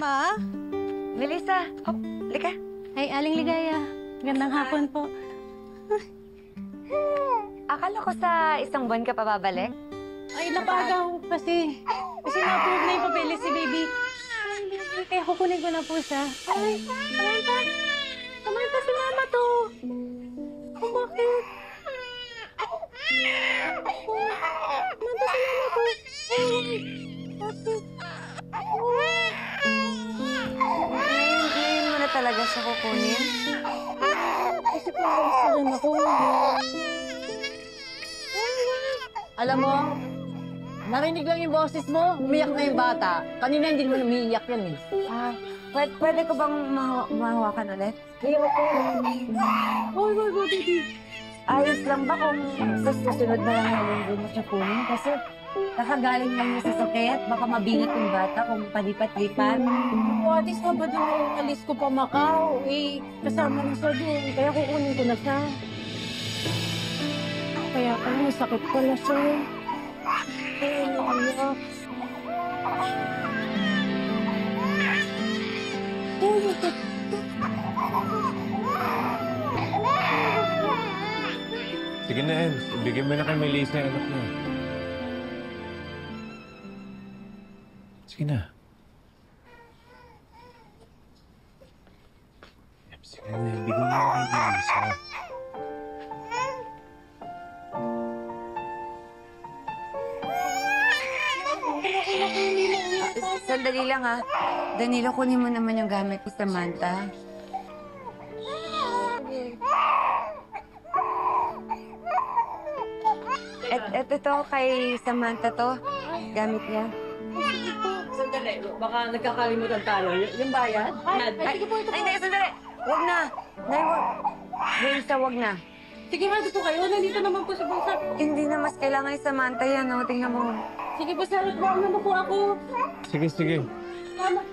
Ma? Melissa, hop, lika. Ay, Aling Ligaya. Gandang hapon po. Akala ko sa isang buwan ka pa babalik. Ay, napaga ko kasi. Kasi na-approve na yung papeles si baby. Ay, kaya kukunin ko na po siya. Ay, Samantha. Samantha, si mama to. Oh, bakit? Samantha, si mama to. Bakit? Ngayon mo na talaga siya kukunin. Kasi pinalis na rin ako. Alam mo, narinig lang yung boses mo, umiyak na yung bata. Kanina hindi mo umiiyak yan eh. Pwede ko bang mahawakan ulit? Oh, baby. Ayos lang ba kung sa susunod na lang na linggo mo siya kunin? Kasi kakagaling lang niya sa sakit. Baka mabinat yung bata kung palipat-lipat. Ate, Sabado na yung alis ko pa Macau. Eh, kasama na siya doon. Kaya kukunin ko na siya. Kaya pala, may sakit pala siya. Ay, naiyak. Sige na, Em. Ibigay mo na kay Melissa yung anak niya. Sige na. Em, sige na. Ibigay mo na kay Melissa. Sandali lang ha. Danilo, kunin mo naman yung gamit ni Samantha. Ito kay Samantha to. Gamit niya. Sandali, baka nagkakalimutan tayo. Yung bayad? Sige po, ito po. Ay, hindi, sandali. Huwag na. Nay, huwag. Melissa, huwag na. Sige, ma, dito kayo. Nandito naman po sa bulsa. Hindi na mas kailangan ni Samantha yan, no? Tingnan mo. Sige po, sir. Huwag naman po ako. Sige, sige. Salamat.